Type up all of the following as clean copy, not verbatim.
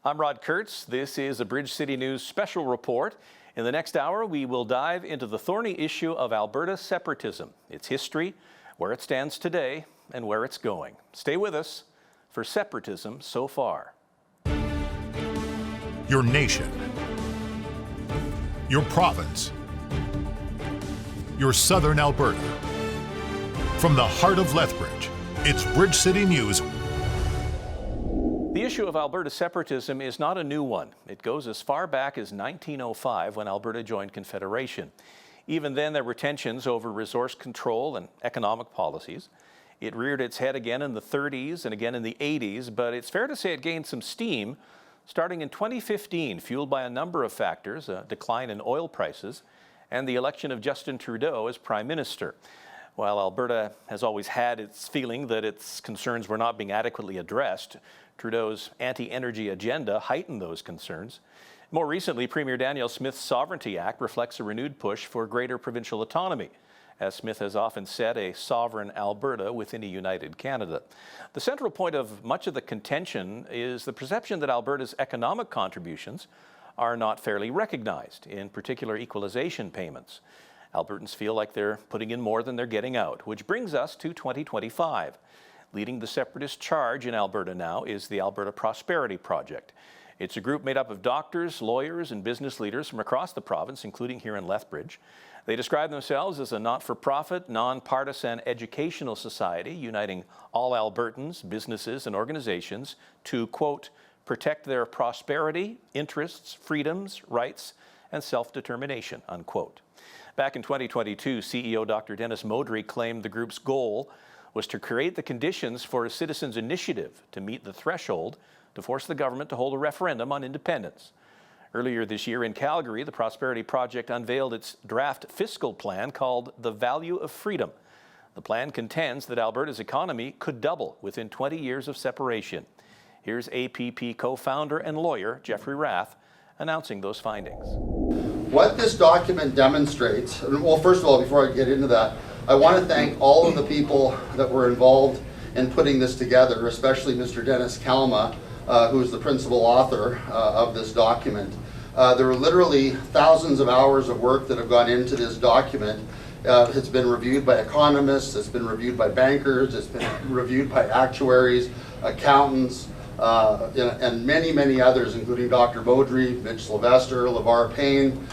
I'm Rod Kurtz. This is a Bridge City News special report. In the next hour, we will dive into the thorny issue of Alberta separatism, its history, where it stands today, and where it's going. Stay with us for Separatism So Far. Your nation, your province, your southern Alberta. From the heart of Lethbridge, it's Bridge City News. The issue of Alberta separatism is not a new one. It goes as far back as 1905 when Alberta joined Confederation. Even then, there were tensions over resource control and economic policies. It reared its head again in the 30s and again in the 80s, but it's fair to say it gained some steam starting in 2015, fueled by a number of factors, a decline in oil prices, and the election of Justin Trudeau as Prime Minister. While Alberta has always had its feeling that its concerns were not being adequately addressed, Trudeau's anti-energy agenda heightened those concerns. More recently, Premier Danielle Smith's Sovereignty Act reflects a renewed push for greater provincial autonomy. As Smith has often said, a sovereign Alberta within a united Canada. The central point of much of the contention is the perception that Alberta's economic contributions are not fairly recognized, in particular equalization payments. Albertans feel like they're putting in more than they're getting out, which brings us to 2025. Leading the separatist charge in Alberta now is the Alberta Prosperity Project. It's a group made up of doctors, lawyers, and business leaders from across the province, including here in Lethbridge. They describe themselves as a not-for-profit, non-partisan educational society uniting all Albertans, businesses, and organizations to, quote, protect their prosperity, interests, freedoms, rights, and self-determination, unquote. Back in 2022, CEO Dr. Dennis Modry claimed the group's goal was to create the conditions for a citizens' initiative to meet the threshold to force the government to hold a referendum on independence. Earlier this year in Calgary, the Prosperity Project unveiled its draft fiscal plan called The Value of Freedom. The plan contends that Alberta's economy could double within 20 years of separation. Here's APP co-founder and lawyer Jeffrey Rath announcing those findings. What this document demonstrates, well, first of all, before I get into that, I want to thank all of the people that were involved in putting this together, especially Mr. Dennis Kalma, who is the principal author of this document. There were literally thousands of hours of work that have gone into this document. It's been reviewed by economists, it's been reviewed by bankers, it's been reviewed by actuaries, accountants, and many, many others, including Dr. Modry, Mitch Sylvester, LeVar Payne,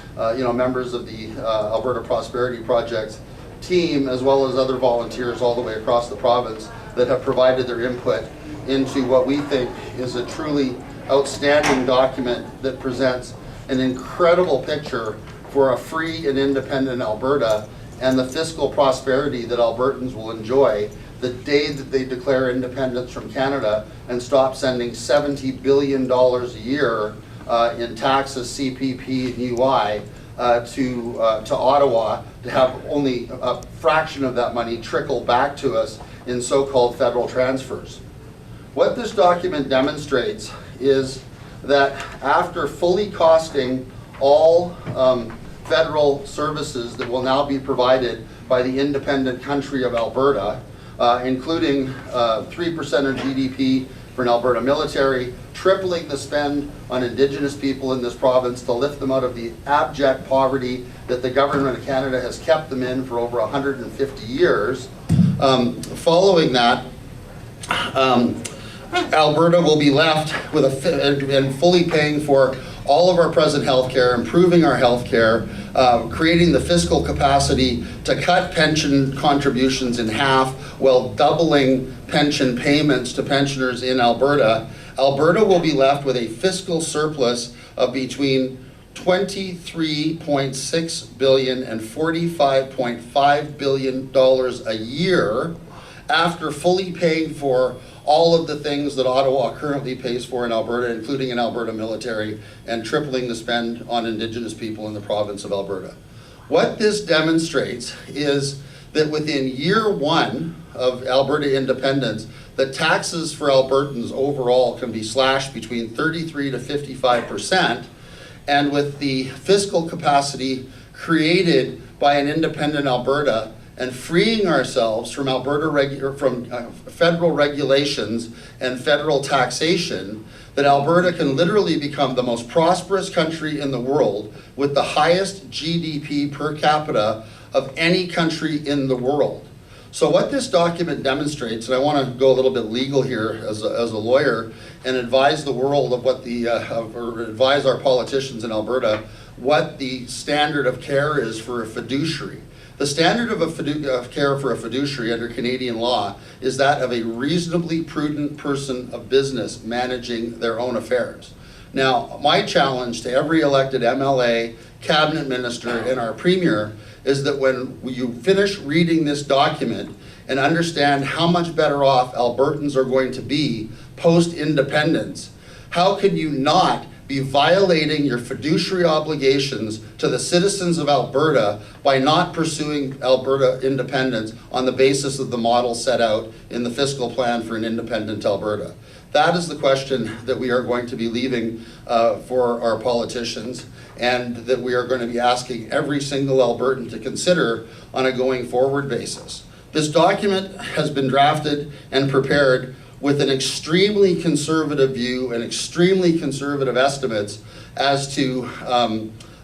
members of the Alberta Prosperity Project team, as well as other volunteers all the way across the province that have provided their input into what we think is a truly outstanding document that presents an incredible picture for a free and independent Alberta and the fiscal prosperity that Albertans will enjoy the day that they declare independence from Canada and stop sending $70 billion a year in taxes, CPP, and UI to Ottawa, to have only a fraction of that money trickle back to us in so-called federal transfers. What this document demonstrates is that after fully costing all federal services that will now be provided by the independent country of Alberta, including 3% of GDP for an Alberta military, tripling the spend on Indigenous people in this province to lift them out of the abject poverty that the government of Canada has kept them in for over 150 years. Following that, Alberta will be left with and fully paying for all of our present health care, improving our health care, creating the fiscal capacity to cut pension contributions in half while doubling pension payments to pensioners in Alberta. Alberta will be left with a fiscal surplus of between $23.6 billion and $45.5 billion a year after fully paying for all of the things that Ottawa currently pays for in Alberta, including an Alberta military, and tripling the spend on Indigenous people in the province of Alberta. What this demonstrates is that within year one of Alberta independence, the taxes for Albertans overall can be slashed between 33 to 55%, and with the fiscal capacity created by an independent Alberta, and freeing ourselves from federal regulations and federal taxation, that Alberta can literally become the most prosperous country in the world with the highest GDP per capita of any country in the world. So what this document demonstrates, and I want to go a little bit legal here as a lawyer and advise the world of what the, or advise our politicians in Alberta what the standard of care is for a fiduciary. The standard of care for a fiduciary under Canadian law is that of a reasonably prudent person of business managing their own affairs. Now, my challenge to every elected MLA, cabinet minister, and our premier is that when you finish reading this document and understand how much better off Albertans are going to be post-independence, how can you not be violating your fiduciary obligations to the citizens of Alberta by not pursuing Alberta independence on the basis of the model set out in the fiscal plan for an independent Alberta? That is the question that we are going to be leaving for our politicians, and that we are going to be asking every single Albertan to consider on a going forward basis. This document has been drafted and prepared with an extremely conservative view and extremely conservative estimates as to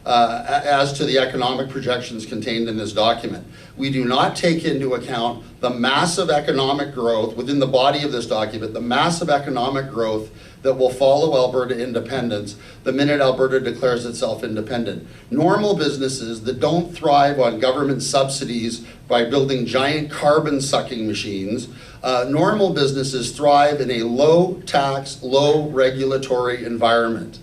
the economic projections contained in this document. We do not take into account the massive economic growth within the body of this document, the massive economic growth that will follow Alberta independence the minute Alberta declares itself independent. Normal businesses that don't thrive on government subsidies by building giant carbon-sucking machines, normal businesses thrive in a low-tax, low-regulatory environment.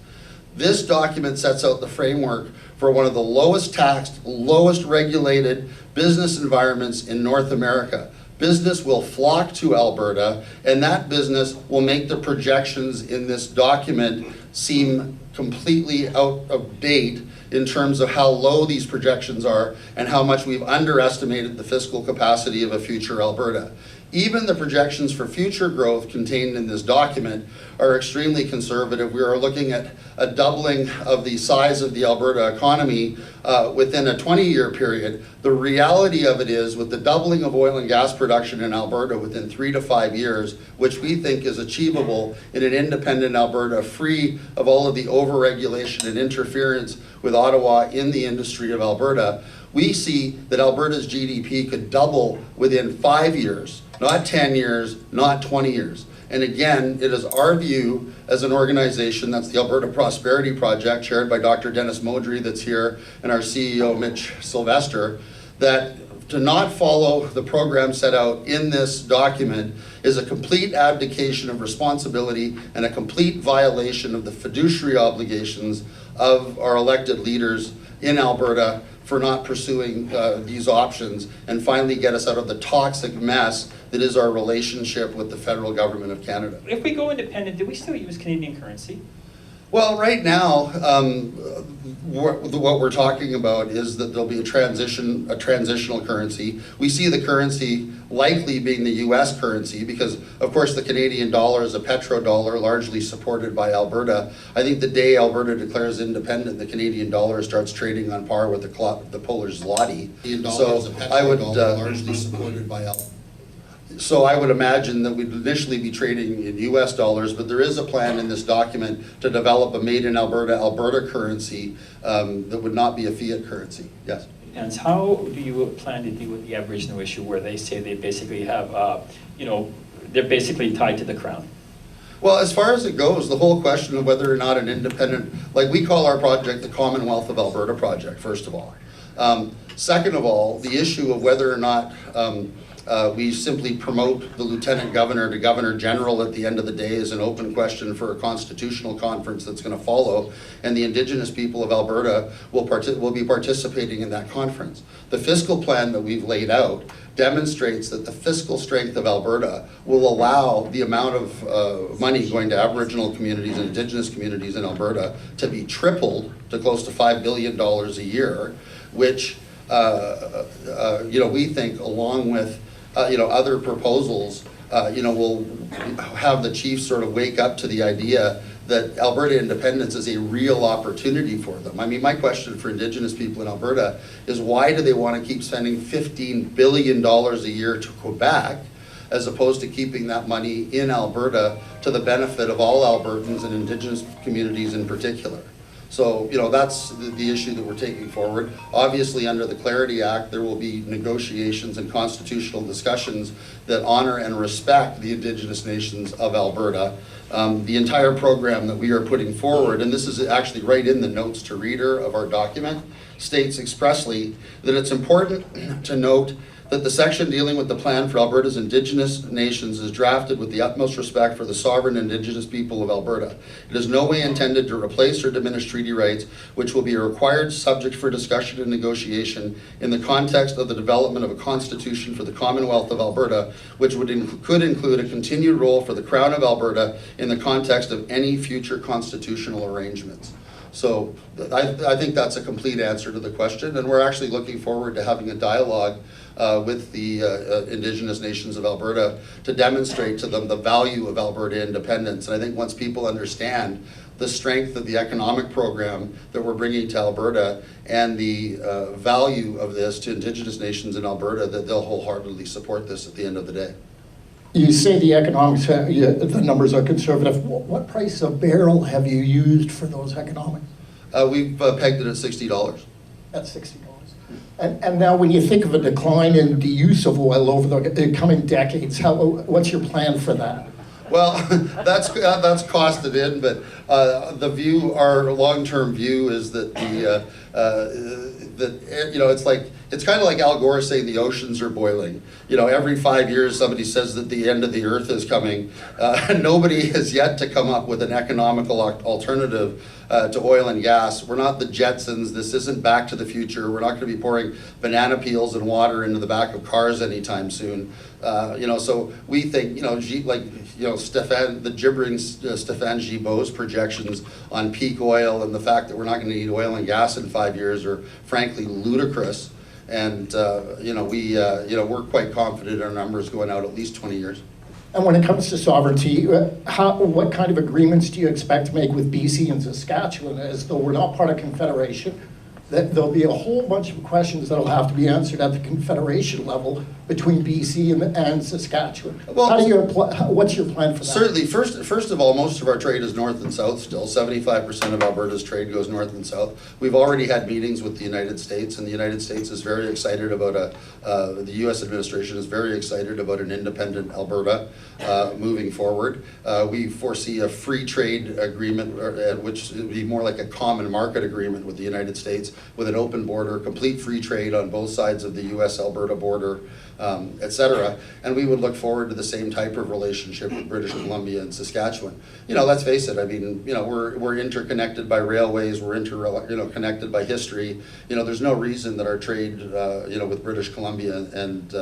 This document sets out the framework for one of the lowest taxed, lowest regulated business environments in North America. Business will flock to Alberta, and that business will make the projections in this document seem completely out of date in terms of how low these projections are and how much we've underestimated the fiscal capacity of a future Alberta. Even the projections for future growth contained in this document are extremely conservative. We are looking at a doubling of the size of the Alberta economy within a 20-year period. The reality of it is, with the doubling of oil and gas production in Alberta within 3 to 5 years, which we think is achievable in an independent Alberta, free of all of the overregulation and interference with Ottawa in the industry of Alberta, we see that Alberta's GDP could double within 5 years, not 10 years, not 20 years. And again, it is our view as an organization, that's the Alberta Prosperity Project, chaired by Dr. Dennis Modry that's here, and our CEO, Mitch Sylvester, that to not follow the program set out in this document is a complete abdication of responsibility and a complete violation of the fiduciary obligations of our elected leaders in Alberta for not pursuing these options and finally get us out of the toxic mess that is our relationship with the federal government of Canada. If we go independent, do we still use Canadian currency? Well, right now, what we're talking about is that there'll be a transitional currency. We see the currency likely being the US currency because, of course, the Canadian dollar is a petrodollar largely supported by Alberta. I think the day Alberta declares independent, the Canadian dollar starts trading on par with the Polish zloty. So I would largely supported by Alberta. So I would imagine that we'd initially be trading in US dollars, but there is a plan in this document to develop a made in Alberta currency that would not be a fiat currency. Yes. And how do you plan to deal with the Aboriginal issue where they say they basically have, they're basically tied to the Crown? Well, as far as it goes, the whole question of whether or not an independent, like we call our project the Commonwealth of Alberta project, first of all. Second of all, the issue of whether or not we simply promote the Lieutenant Governor to Governor General at the end of the day is an open question for a constitutional conference that's going to follow, and the Indigenous people of Alberta will be participating in that conference. The fiscal plan that we've laid out demonstrates that the fiscal strength of Alberta will allow the amount of money going to Aboriginal communities and Indigenous communities in Alberta to be tripled to close to $5 billion a year, which we think, along with other proposals, will have the chiefs sort of wake up to the idea that Alberta independence is a real opportunity for them. I mean, my question for Indigenous people in Alberta is, why do they want to keep spending $15 billion a year to Quebec as opposed to keeping that money in Alberta to the benefit of all Albertans and Indigenous communities in particular. So, that's the issue that we're taking forward. Obviously, under the Clarity Act, there will be negotiations and constitutional discussions that honor and respect the Indigenous nations of Alberta. The entire program that we are putting forward, and this is actually right in the notes to reader of our document, states expressly that it's important to note that the section dealing with the plan for Alberta's Indigenous nations is drafted with the utmost respect for the sovereign Indigenous people of Alberta. It is no way intended to replace or diminish treaty rights, which will be a required subject for discussion and negotiation in the context of the development of a constitution for the Commonwealth of Alberta, which could include a continued role for the Crown of Alberta in the context of any future constitutional arrangements. So I think that's a complete answer to the question, and we're actually looking forward to having a dialogue with the Indigenous nations of Alberta to demonstrate to them the value of Alberta independence. And I think once people understand the strength of the economic program that we're bringing to Alberta and the value of this to Indigenous nations in Alberta, that they'll wholeheartedly support this at the end of the day. You say the economics, the numbers are conservative. What price a barrel have you used for those economics? We've pegged it at $60. At $60. And now when you think of a decline in the use of oil over the coming decades, what's your plan for that? Well, that's costed in, but our long-term view is that it's kind of like Al Gore saying the oceans are boiling. Every 5 years somebody says that the end of the earth is coming. Nobody has yet to come up with an economical alternative to oil and gas. We're not the Jetsons. This isn't Back to the Future. We're not going to be pouring banana peels and water into the back of cars anytime soon. So we think, the gibbering Stéphane Gibault's projections on peak oil and the fact that we're not going to need oil and gas in 5 years are frankly ludicrous. And we're quite confident in our numbers going out at least 20 years. And when it comes to sovereignty, what kind of agreements do you expect to make with BC and Saskatchewan, as though we're not part of Confederation? That there'll be a whole bunch of questions that'll have to be answered at the Confederation level between BC and Saskatchewan. Well, what's your plan for that? Certainly, first of all, most of our trade is north and south still. 75% of Alberta's trade goes north and south. We've already had meetings with the United States, and the United States is very excited about the U.S. administration is very excited about an independent Alberta moving forward. We foresee a free trade agreement, which would be more like a common market agreement with the United States, with an open border, complete free trade on both sides of the U.S.-Alberta border, etc. And we would look forward to the same type of relationship with British Columbia and Saskatchewan. Let's face it. I mean, we're interconnected by railways. We're connected by history. There's no reason that our trade, with British Columbia and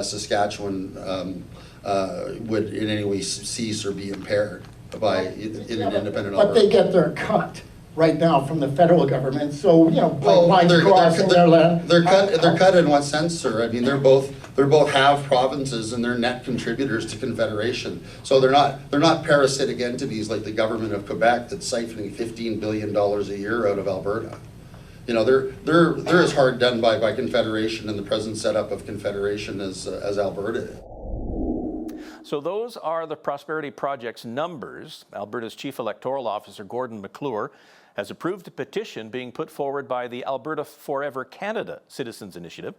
Saskatchewan would in any way cease or be impaired by in an independent Alberta. But they get their cut right now from the federal government, so pipelines crossing their land. They're cut in what sense, sir? I mean, they're both half provinces and they're net contributors to Confederation. So they're not parasitic entities like the government of Quebec that's siphoning $15 billion a year out of Alberta. They're as hard done by Confederation and the present setup of Confederation as Alberta is. So those are the Prosperity Project's numbers. Alberta's Chief Electoral Officer, Gordon McClure, has approved a petition being put forward by the Alberta Forever Canada Citizens Initiative.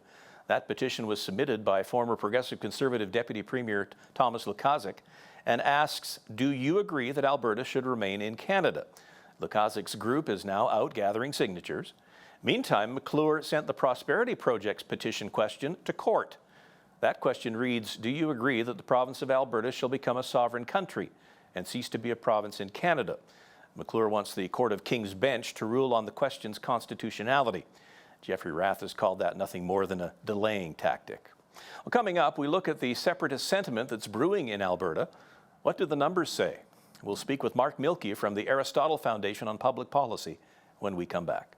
That petition was submitted by former Progressive Conservative Deputy Premier Thomas Lukaszuk and asks, do you agree that Alberta should remain in Canada? Lukaszuk's group is now out gathering signatures. Meantime, McClure sent the Prosperity Project's petition question to court. That question reads, do you agree that the province of Alberta shall become a sovereign country and cease to be a province in Canada? McClure wants the Court of King's Bench to rule on the question's constitutionality. Jeffrey Rath has called that nothing more than a delaying tactic. Well, coming up, we look at the separatist sentiment that's brewing in Alberta. What do the numbers say? We'll speak with Mark Milke from the Aristotle Foundation on Public Policy when we come back.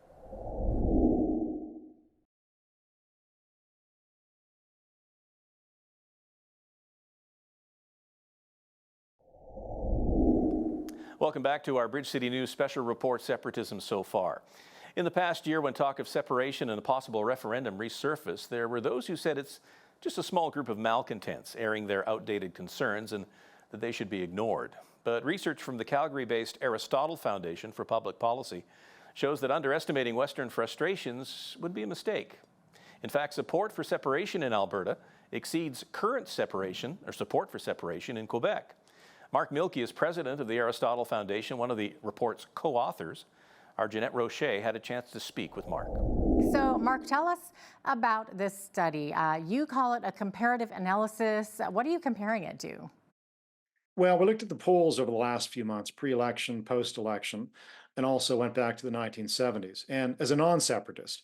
Welcome back to our Bridge City News special report, Separatism So Far. In the past year, when talk of separation and a possible referendum resurfaced, there were those who said it's just a small group of malcontents airing their outdated concerns and that they should be ignored. But research from the Calgary-based Aristotle Foundation for Public Policy shows that underestimating Western frustrations would be a mistake. In fact, support for separation in Alberta exceeds current separation or support for separation in Quebec. Mark Milkey is president of the Aristotle Foundation, one of the report's co-authors. Our Jeanette Rocher had a chance to speak with Mark. So, Mark, tell us about this study. You call it a comparative analysis. What are you comparing it to? Well, we looked at the polls over the last few months, pre-election, post-election, and also went back to the 1970s. And as a non-separatist,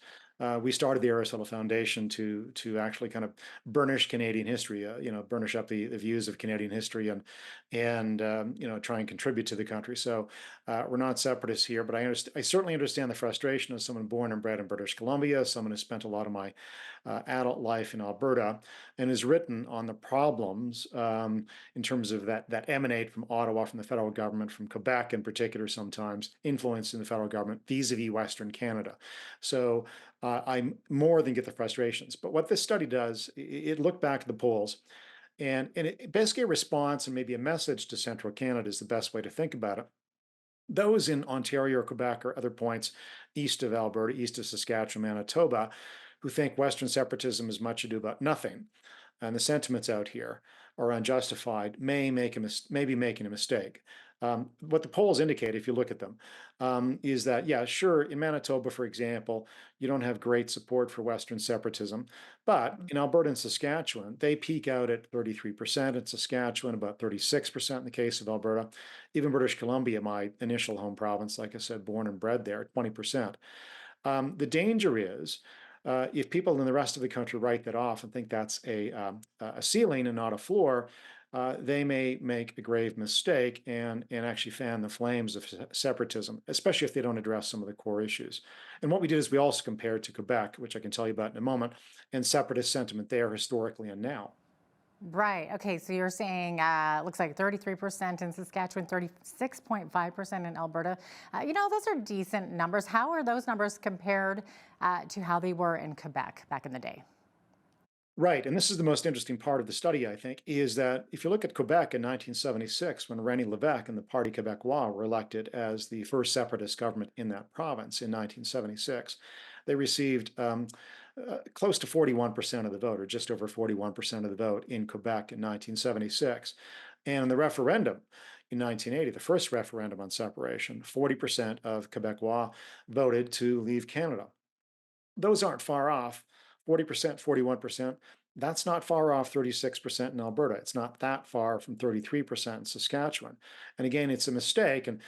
we started the Aristotle Foundation to actually kind of burnish Canadian history, burnish up the views of Canadian history and try and contribute to the country. So we're not separatists here, but I certainly understand the frustration of someone born and bred in British Columbia, someone who spent a lot of my adult life in Alberta, and has written on the problems in terms of that emanate from Ottawa, from the federal government, from Quebec in particular, sometimes influencing the federal government vis-a-vis Western Canada. So I more than get the frustrations. But what this study does, it looked back at the polls, and it basically a response and maybe a message to Central Canada is the best way to think about it. Those in Ontario or Quebec or other points east of Alberta, east of Saskatchewan, Manitoba, who think Western separatism is much ado about nothing, and the sentiments out here are unjustified, may be making a mistake. What the polls indicate, if you look at them, is that, yeah, sure, in Manitoba, for example, you don't have great support for Western separatism, but in Alberta and Saskatchewan, they peak out at 33%, in Saskatchewan, about 36% in the case of Alberta. Even British Columbia, my initial home province, like I said, born and bred there, 20%. The danger is, if people in the rest of the country write that off and think that's a ceiling and not a floor, they may make a grave mistake and actually fan the flames of separatism, especially if they don't address some of the core issues. And what we did is we also compared to Quebec, which I can tell you about in a moment, and separatist sentiment there historically and now. Right. Okay. So you're saying looks like 33% in Saskatchewan, 36.5% in Alberta. Those are decent numbers. How are those numbers compared to how they were in Quebec back in the day? Right. And this is the most interesting part of the study, I think, is that if you look at Quebec in 1976, when René Lévesque and the Parti Québécois were elected as the first separatist government in that province in 1976, they received close to 41% of the vote, or just over 41% of the vote in Quebec in 1976. And in the referendum in 1980, the first referendum on separation, 40% of Québécois voted to leave Canada. Those aren't far off. 40%, 41%, that's not far off 36% in Alberta. It's not that far from 33% in Saskatchewan. And again, it's a mistake. And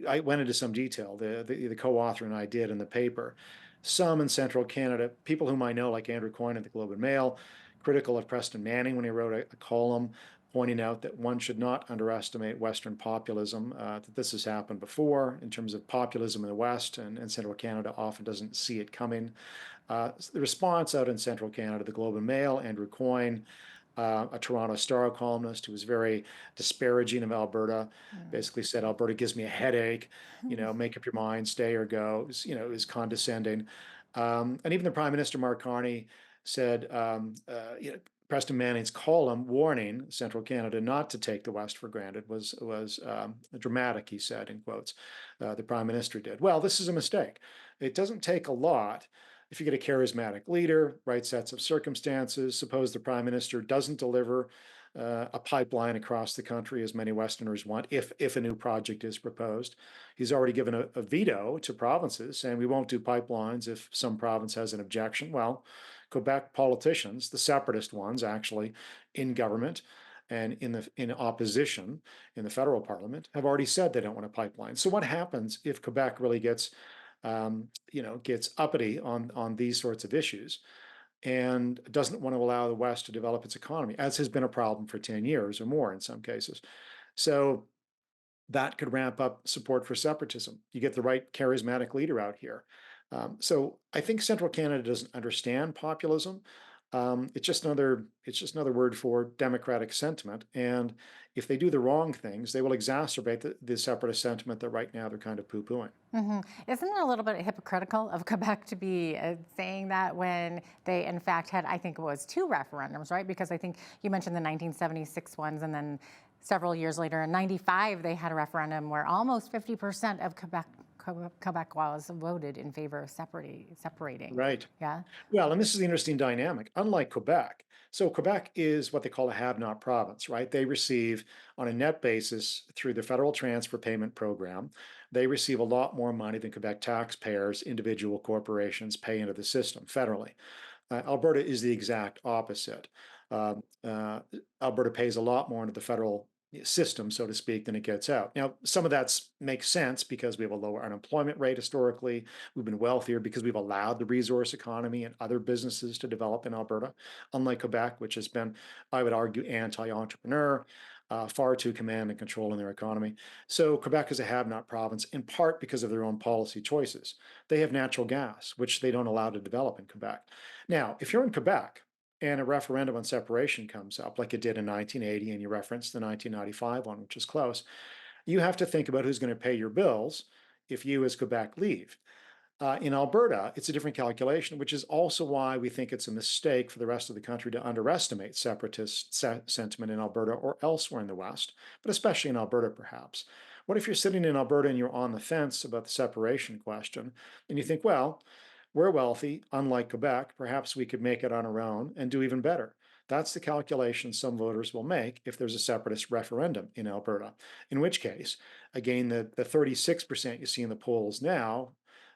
I went into some detail, the co-author and I did in the paper. Some in Central Canada, people whom I know, like Andrew Coyne at the Globe and Mail, critical of Preston Manning when he wrote a column pointing out that one should not underestimate Western populism, that this has happened before in terms of populism in the West, and Central Canada often doesn't see it coming. The response out in Central Canada, the Globe and Mail, Andrew Coyne, a Toronto Star columnist who was very disparaging of Alberta, basically said, Alberta gives me a headache, make up your mind, stay or go, is condescending. And even the Prime Minister, Mark Carney, said, Preston Manning's column warning Central Canada not to take the West for granted was dramatic, he said, in quotes. The Prime Minister did. Well, this is a mistake. It doesn't take a lot. If you get a charismatic leader, right sets of circumstances, suppose the Prime Minister doesn't deliver a pipeline across the country, as many Westerners want, if a new project is proposed. He's already given a veto to provinces saying we won't do pipelines if some province has an objection. Well, Quebec politicians, the separatist ones actually in government and in opposition in the federal parliament, have already said they don't want a pipeline. So what happens if Quebec really gets uppity on these sorts of issues and doesn't want to allow the West to develop its economy, as has been a problem for 10 years or more in some cases? So that could ramp up support for separatism. You get the right charismatic leader out here. So I think Central Canada doesn't understand populism. It's just another word for democratic sentiment. And if they do the wrong things, they will exacerbate the separatist sentiment that right now they're kind of poo-pooing. Isn't it a little bit hypocritical of Quebec to be saying that when they, in fact, had, I think it was 2 referendums, right? Because I think you mentioned the 1976 ones, and then several years later, in '95, they had a referendum where almost 50% of Quebecois voted in favor of separating. Right. Yeah. Well, and this is the interesting dynamic. Unlike Quebec, so Quebec is what they call a have-not province, right? They receive, on a net basis, through the federal transfer payment program, they receive a lot more money than Quebec taxpayers, individual corporations pay into the system federally. Alberta is the exact opposite. Uh, uh, Alberta pays a lot more into the federal system, so to speak, than it gets out. Now, some of that makes sense because we have a lower unemployment rate historically. We've been wealthier because we've allowed the resource economy and other businesses to develop in Alberta, unlike Quebec, which has been, I would argue, anti-entrepreneur, far too command and control in their economy. So Quebec is a have-not province, in part because of their own policy choices. They have natural gas, which they don't allow to develop in Quebec. Now, if you're in Quebec, and a referendum on separation comes up, like it did in 1980, and you referenced the 1995 one, which is close, you have to think about who's going to pay your bills if you, as Quebec, leave. In Alberta, it's a different calculation, which is also why we think it's a mistake for the rest of the country to underestimate separatist sentiment in Alberta or elsewhere in the West, but especially in Alberta, perhaps. What if you're sitting in Alberta and you're on the fence about the separation question, and you think, well, we're wealthy, unlike Quebec. Perhaps we could make it on our own and do even better. That's the calculation some voters will make if there's a separatist referendum in Alberta. In which case, again, the 36% you see in the polls now,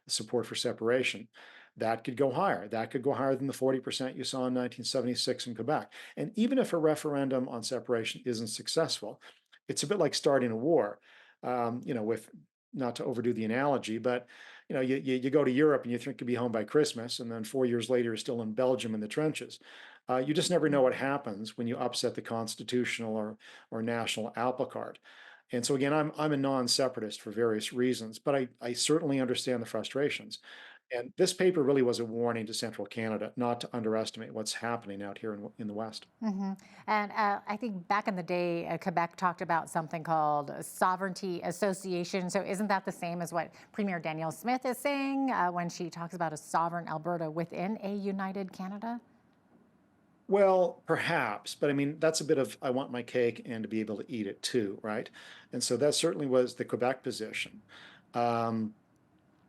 support for separation, that could go higher. That could go higher than the 40% you saw in 1976 in Quebec. And even if a referendum on separation isn't successful, it's a bit like starting a war. With, not to overdo the analogy, but you go to Europe and you think you'll be home by Christmas, and then 4 years later you're still in Belgium in the trenches. You just never know what happens when you upset the constitutional or national apple cart. And so again, I'm a non-separatist for various reasons, but I certainly understand the frustrations. And this paper really was a warning to Central Canada not to underestimate what's happening out here in the West. And I think back in the day, Quebec talked about something called sovereignty association. So isn't that the same as what Premier Danielle Smith is saying when she talks about a sovereign Alberta within a united Canada? Well, perhaps, but I mean, that's a bit of I want my cake and to be able to eat it too, right? And so that certainly was the Quebec position. Um,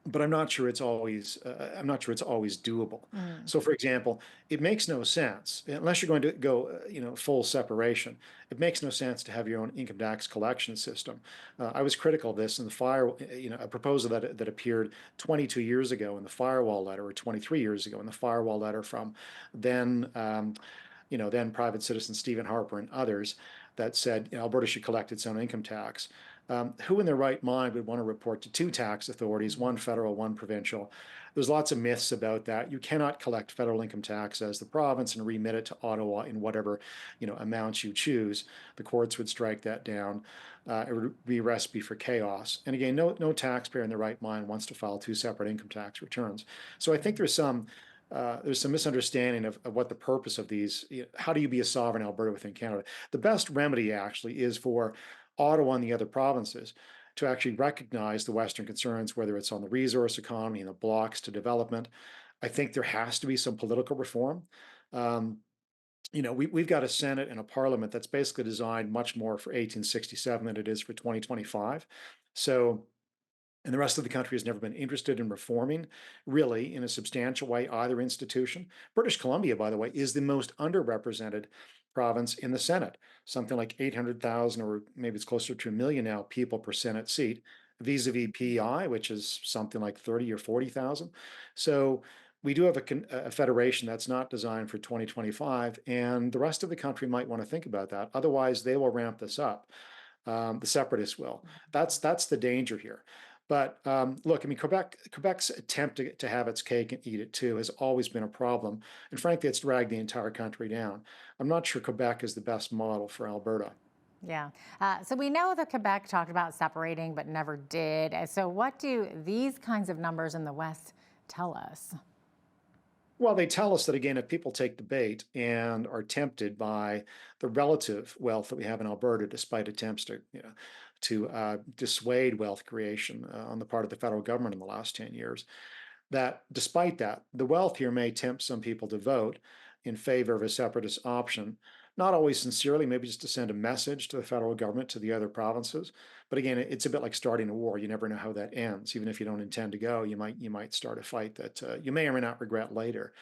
but I'm not sure it's always doable. So, for example, it makes no sense unless you're going to go full separation. It makes no sense to have your own income tax collection system. I was critical of this in a proposal that appeared 22 years ago in the firewall letter, or 23 years ago in the firewall letter from then then private citizen Stephen Harper and others, that said Alberta should collect its own income tax. Who in their right mind would want to report to 2 tax authorities, one federal, one provincial? There's lots of myths about that. You cannot collect federal income tax as the province and remit it to Ottawa in whatever amounts you choose. The courts would strike that down. It would be a recipe for chaos. And again, no taxpayer in their right mind wants to file 2 separate income tax returns. So I think there's some misunderstanding of what the purpose of these. How do you be a sovereign Alberta within Canada? The best remedy actually is for Ottawa and the other provinces to actually recognize the Western concerns, whether it's on the resource economy and the blocks to development. I think there has to be some political reform. We've got a Senate and a Parliament that's basically designed much more for 1867 than it is for 2025. So, and the rest of the country has never been interested in reforming, really, in a substantial way, either institution. British Columbia, by the way, is the most underrepresented province in the Senate, something like 800,000, or maybe it's closer to 1 million now, people per Senate seat, vis-a-vis PEI, which is something like 30 or 40,000. So we do have a federation that's not designed for 2025, and the rest of the country might want to think about that. Otherwise, they will ramp this up. The separatists will. That's the danger here. But look, I mean, Quebec's attempt to have its cake and eat it too has always been a problem. And frankly, it's dragged the entire country down. I'm not sure Quebec is the best model for Alberta. Yeah. So we know that Quebec talked about separating but never did. So what do these kinds of numbers in the West tell us? Well, they tell us that again, if people take the bait and are tempted by the relative wealth that we have in Alberta, despite attempts to, dissuade wealth creation on the part of the federal government in the last 10 years, that despite that, the wealth here may tempt some people to vote in favor of a separatist option, not always sincerely, maybe just to send a message to the federal government, to the other provinces. But again, it's a bit like starting a war. You never know how that ends. Even if you don't intend to go, you might start a fight that you may or may not regret later.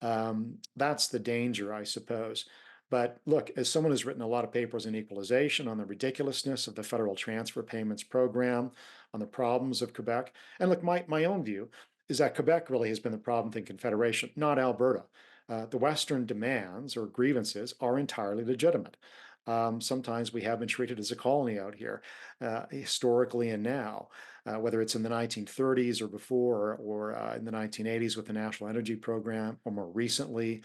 That's the danger, I suppose. But look, as someone who's written a lot of papers on equalization, on the ridiculousness of the federal transfer payments program, on the problems of Quebec, and look, my own view is that Quebec really has been the problem with the Confederation, not Alberta. The Western demands or grievances are entirely legitimate. Sometimes we have been treated as a colony out here, historically and now, whether it's in the 1930s or before, or in the 1980s with the National Energy Program, or more recently,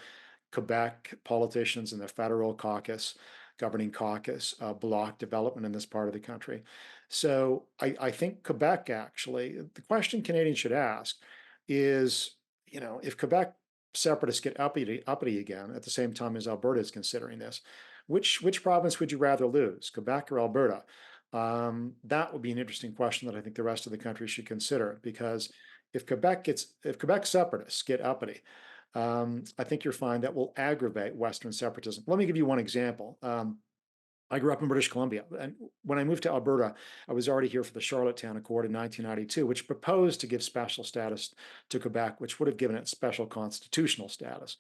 Quebec politicians in the federal caucus, governing caucus, block development in this part of the country. So I think Quebec actually, the question Canadians should ask is, if Quebec separatists get uppity again at the same time as Alberta is considering this, which province would you rather lose, Quebec or Alberta? That would be an interesting question that I think the rest of the country should consider, because if Quebec separatists get uppity, I think you'll find that will aggravate Western separatism. Let me give you one example. I grew up in British Columbia, and when I moved to Alberta, I was already here for the Charlottetown Accord in 1992, which proposed to give special status to Quebec, which would have given it special constitutional status.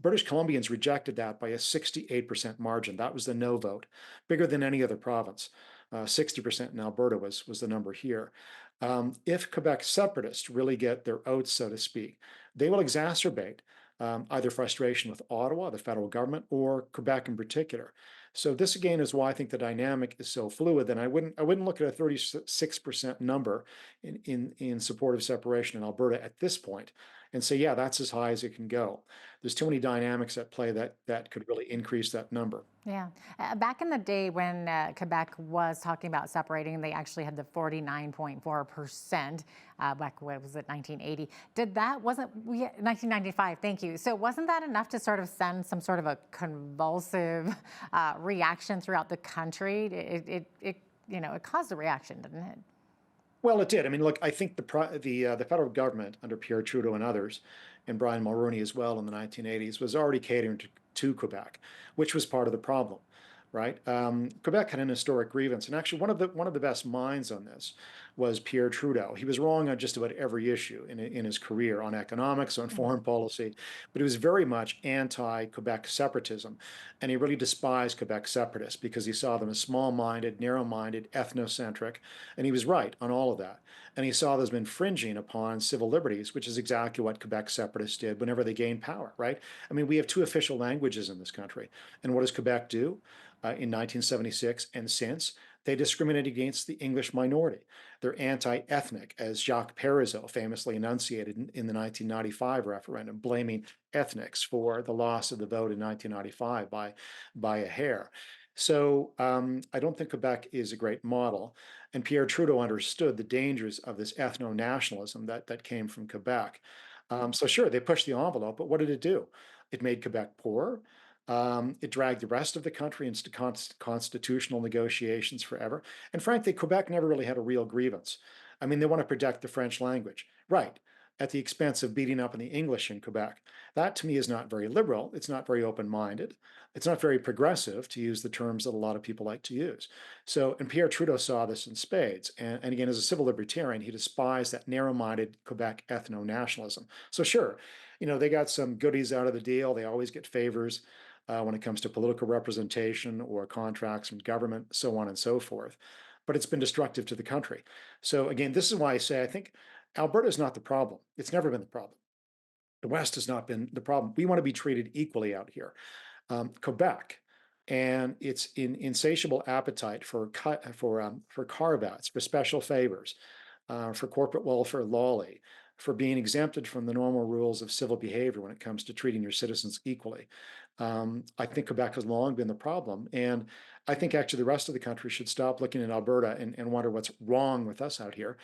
British Columbians rejected that by a 68% margin. That was the no vote, bigger than any other province. 60% in Alberta was the number here. If Quebec separatists really get their oats, so to speak, they will exacerbate either frustration with Ottawa, the federal government, or Quebec in particular. So this again is why I think the dynamic is so fluid. And I wouldn't look at a 36% number in support of separation in Alberta at this point and say, yeah, that's as high as it can go. There's too many dynamics at play that could really increase that number. Yeah. Back in the day when Quebec was talking about separating, they actually had the 49.4%. Back, what was it, 1980? 1995, thank you. So wasn't that enough to sort of send some sort of a convulsive reaction throughout the country? It caused a reaction, didn't it? Well, it did. I mean, look, I think the federal government under Pierre Trudeau and others, and Brian Mulroney as well in the 1980s, was already catering to Quebec, which was part of the problem, right? Quebec had an historic grievance, and actually one of the best minds on this was Pierre Trudeau. He was wrong on just about every issue in his career, on economics, on foreign policy, but he was very much anti-Quebec separatism, and he really despised Quebec separatists because he saw them as small-minded, narrow-minded, ethnocentric, and he was right on all of that. And he saw them as infringing upon civil liberties, which is exactly what Quebec separatists did whenever they gained power, right? I mean, we have two official languages in this country, and what does Quebec do? In 1976 and since, they discriminate against the English minority. They're anti-ethnic, as Jacques Parizeau famously enunciated in the 1995 referendum, blaming ethnics for the loss of the vote in 1995 by a hair. So I don't think Quebec is a great model. And Pierre Trudeau understood the dangers of this ethno-nationalism that came from Quebec. So sure, they pushed the envelope, but what did it do? It made Quebec poorer. It dragged the rest of the country into constitutional negotiations forever. And frankly, Quebec never really had a real grievance. I mean, they want to protect the French language, right, at the expense of beating up on the English in Quebec. That to me is not very liberal. It's not very open-minded. It's not very progressive, to use the terms that a lot of people like to use. So, and Pierre Trudeau saw this in spades. And again, as a civil libertarian, he despised that narrow-minded Quebec ethno-nationalism. So sure, they got some goodies out of the deal. They always get favors when it comes to political representation or contracts from government, so on and so forth. But it's been destructive to the country. So again, this is why I say I think Alberta is not the problem. It's never been the problem. The West has not been the problem. We want to be treated equally out here. Quebec and its insatiable appetite for carve-outs, for special favors, for corporate welfare lolly, for being exempted from the normal rules of civil behavior when it comes to treating your citizens equally. I think Quebec has long been the problem. And I think actually the rest of the country should stop looking at Alberta and wonder what's wrong with us out here,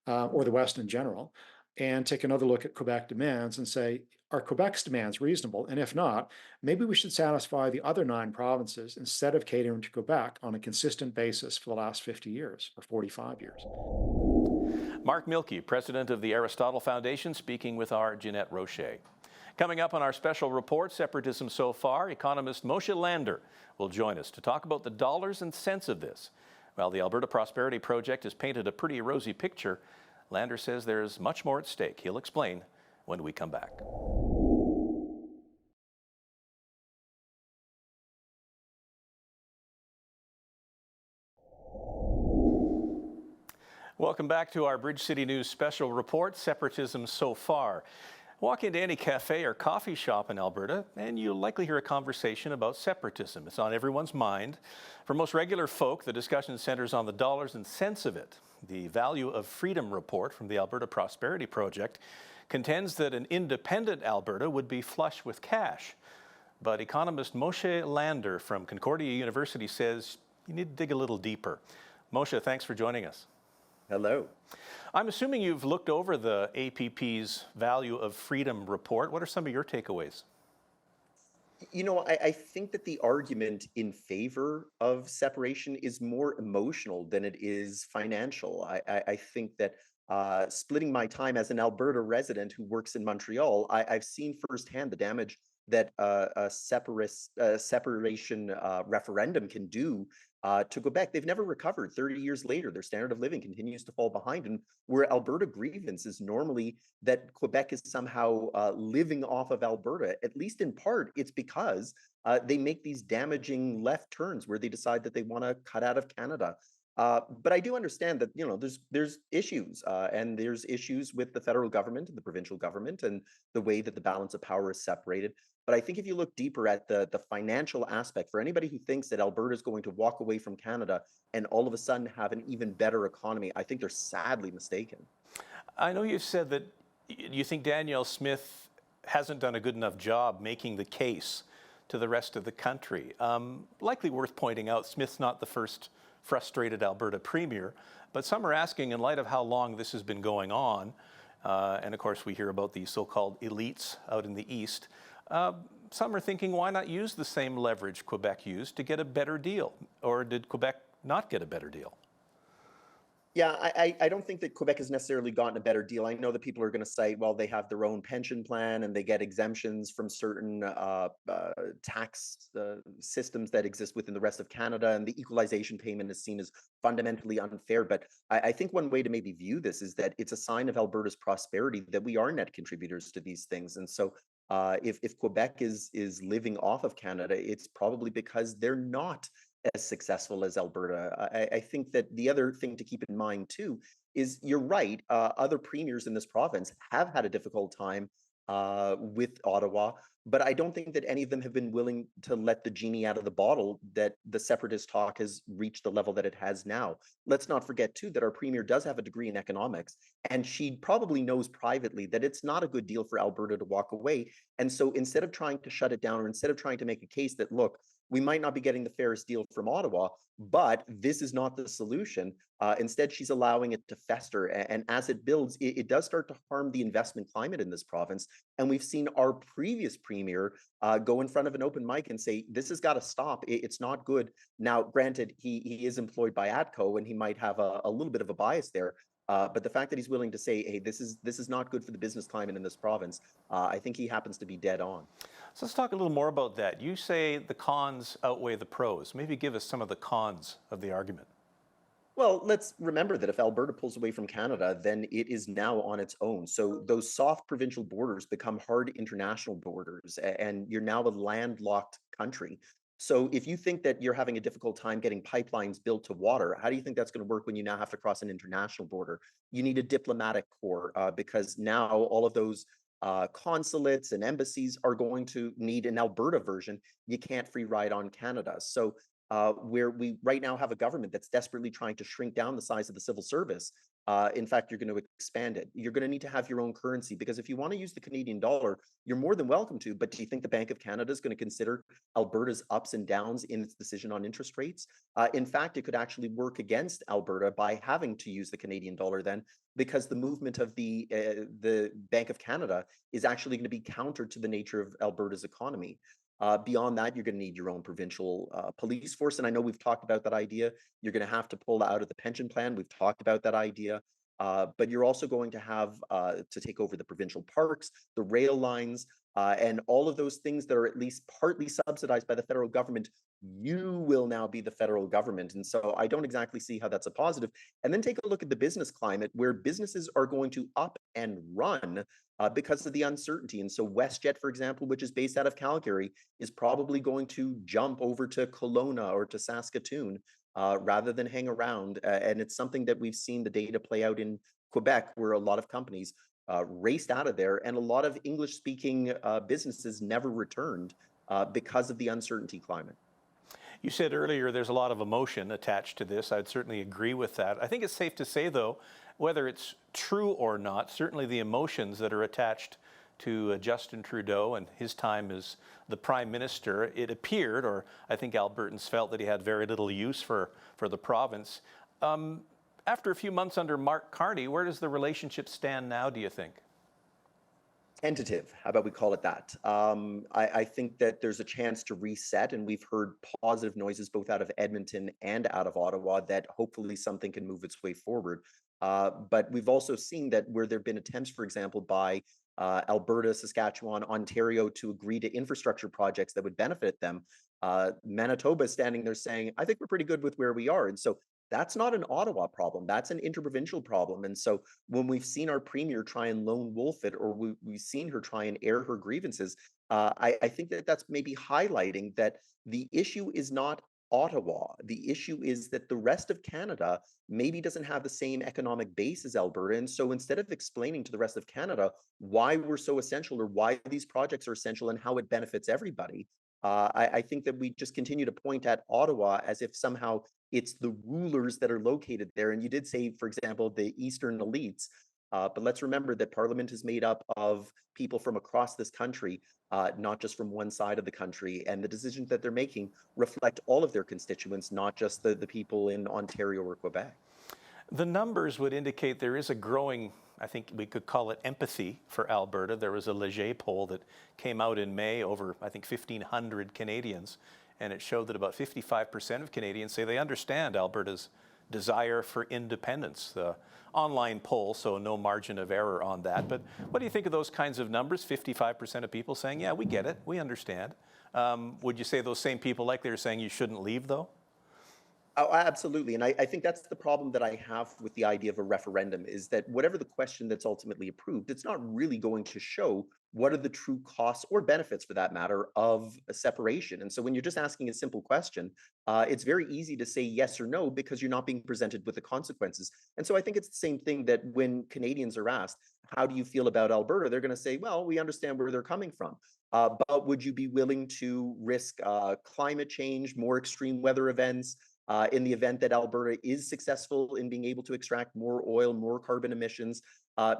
or the West in general, and take another look at Quebec demands and say, are Quebec's demands reasonable? And if not, maybe we should satisfy the other 9 provinces instead of catering to Quebec on a consistent basis for the last 50 years or 45 years. Mark Milke, president of the Aristotle Foundation, speaking with our Jeanette Roche. Coming up on our special report, Separatism So Far, economist Moshe Lander will join us to talk about the dollars and cents of this. While the Alberta Prosperity Project has painted a pretty rosy picture, Lander says there's much more at stake. He'll explain when we come back. Welcome back to our Bridge City News special report, Separatism So Far. Walk into any cafe or coffee shop in Alberta and you'll likely hear a conversation about separatism. It's on everyone's mind. For most regular folk, the discussion centers on the dollars and cents of it. The Value of Freedom report from the Alberta Prosperity Project contends that an independent Alberta would be flush with cash. But economist Moshe Lander from Concordia University says you need to dig a little deeper. Moshe, thanks for joining us. Hello. I'm assuming you've looked over the APP's Value of Freedom report. What are some of your takeaways? You know, I think that the argument in favor of separation is more emotional than it is financial. I think that splitting my time as an Alberta resident who works in Montreal, I've seen firsthand the damage that a separation referendum can do to Quebec. They've never recovered. 30 years later, their standard of living continues to fall behind. And where Alberta grievance is normally that Quebec is somehow living off of Alberta, at least in part, it's because they make these damaging left turns where they decide that they want to cut out of Canada. But I do understand that, you know, there's issues and there's issues with the federal government and the provincial government and the way that the balance of power is separated. But I think if you look deeper at the financial aspect, for anybody who thinks that Alberta is going to walk away from Canada and all of a sudden have an even better economy, I think they're sadly mistaken. I know you said that you think Danielle Smith hasn't done a good enough job making the case to the rest of the country. Likely worth pointing out, Smith's not the first frustrated Alberta premier, but some are asking, in light of how long this has been going on, and of course we hear about the so-called elites out in the east, some are thinking, why not use the same leverage Quebec used to get a better deal? Or did Quebec not get a better deal? Yeah, I don't think that Quebec has necessarily gotten a better deal. I know that people are going to say, well, they have their own pension plan and they get exemptions from certain tax systems that exist within the rest of Canada, and the equalization payment is seen as fundamentally unfair. But I think one way to maybe view this is that it's a sign of Alberta's prosperity that we are net contributors to these things. And so if Quebec is living off of Canada, it's probably because they're not as successful as Alberta. I think that the other thing to keep in mind too is you're right. Other premiers in this province have had a difficult time with Ottawa, but I don't think that any of them have been willing to let the genie out of the bottle that the separatist talk has reached the level that it has now. Let's not forget too that our premier does have a degree in economics, and she probably knows privately that it's not a good deal for Alberta to walk away. And so instead of trying to shut it down, or instead of trying to make a case that, look, we might not be getting the fairest deal from Ottawa, but this is not the solution. Instead, she's allowing it to fester. And as it builds, it does start to harm the investment climate in this province. And we've seen our previous premier go in front of an open mic and say, this has got to stop. It's not good. Now, granted, he is employed by ATCO and he might have a little bit of a bias there. But the fact that he's willing to say, hey, this is not good for the business climate in this province, I think he happens to be dead on. So let's talk a little more about that. You say the cons outweigh the pros. Maybe give us some of the cons of the argument. Well, let's remember that if Alberta pulls away from Canada, then it is now on its own. So those soft provincial borders become hard international borders, and you're now a landlocked country. So if you think that you're having a difficult time getting pipelines built to water, how do you think that's going to work when you now have to cross an international border? You need a diplomatic corps because now all of those consulates and embassies are going to need an Alberta version. You can't free ride on Canada. So where we right now have a government that's desperately trying to shrink down the size of the civil service. In fact, you're going to expand it. You're going to need to have your own currency, because if you want to use the Canadian dollar, you're more than welcome to. But do you think the Bank of Canada is going to consider Alberta's ups and downs in its decision on interest rates? In fact, it could actually work against Alberta by having to use the Canadian dollar then, because the movement of the Bank of Canada is actually going to be counter to the nature of Alberta's economy. Beyond that, you're going to need your own provincial police force. And I know we've talked about that idea. You're going to have to pull out of the pension plan. We've talked about that idea. But you're also going to have to take over the provincial parks, the rail lines, and all of those things that are at least partly subsidized by the federal government. You will now be the federal government. And so I don't exactly see how that's a positive. And then take a look at the business climate, where businesses are going to up and run because of the uncertainty. And so WestJet, for example, which is based out of Calgary, is probably going to jump over to Kelowna or to Saskatoon rather than hang around. And it's something that we've seen the data play out in Quebec, where a lot of companies raced out of there, and a lot of English-speaking businesses never returned because of the uncertainty climate. You said earlier there's a lot of emotion attached to this. I'd certainly agree with that. I think it's safe to say, though, whether it's true or not, certainly the emotions that are attached to Justin Trudeau and his time as the Prime Minister, it appeared, or I think Albertans felt, that he had very little use for the province. After a few months under Mark Carney, where does the relationship stand now, do you think? Tentative. How about we call it that? I think that there's a chance to reset, and we've heard positive noises both out of Edmonton and out of Ottawa that hopefully something can move its way forward. But we've also seen that where there have been attempts, for example, by Alberta, Saskatchewan, Ontario to agree to infrastructure projects that would benefit them, Manitoba is standing there saying, I think we're pretty good with where we are. And so that's not an Ottawa problem. That's an interprovincial problem. And so when we've seen our premier try and lone wolf it, or we've seen her try and air her grievances, I think that that's maybe highlighting that the issue is not Ottawa. The issue is that the rest of Canada maybe doesn't have the same economic base as Alberta. And so instead of explaining to the rest of Canada why we're so essential, or why these projects are essential and how it benefits everybody, I think that we just continue to point at Ottawa as if somehow it's the rulers that are located there. And you did say, for example, the Eastern elites. But let's remember that Parliament is made up of people from across this country, not just from one side of the country. And the decisions that they're making reflect all of their constituents, not just the people in Ontario or Quebec. The numbers would indicate there is a growing, I think we could call it, empathy for Alberta. There was a Leger poll that came out in May over, I think, 1,500 Canadians, and it showed that about 55% of Canadians say they understand Alberta's desire for independence. The online poll, so no margin of error on that. But what do you think of those kinds of numbers? 55% of people saying, yeah, we get it, we understand. Would you say those same people likely are saying you shouldn't leave, though? Oh, absolutely. And I think that's the problem that I have with the idea of a referendum, is that whatever the question that's ultimately approved, it's not really going to show what are the true costs or benefits, for that matter, of a separation. And so when you're just asking a simple question, it's very easy to say yes or no because you're not being presented with the consequences. And so I think it's the same thing that when Canadians are asked, how do you feel about Alberta? They're going to say, well, we understand where they're coming from. But would you be willing to risk climate change, more extreme weather events, in the event that Alberta is successful in being able to extract more oil, more carbon emissions?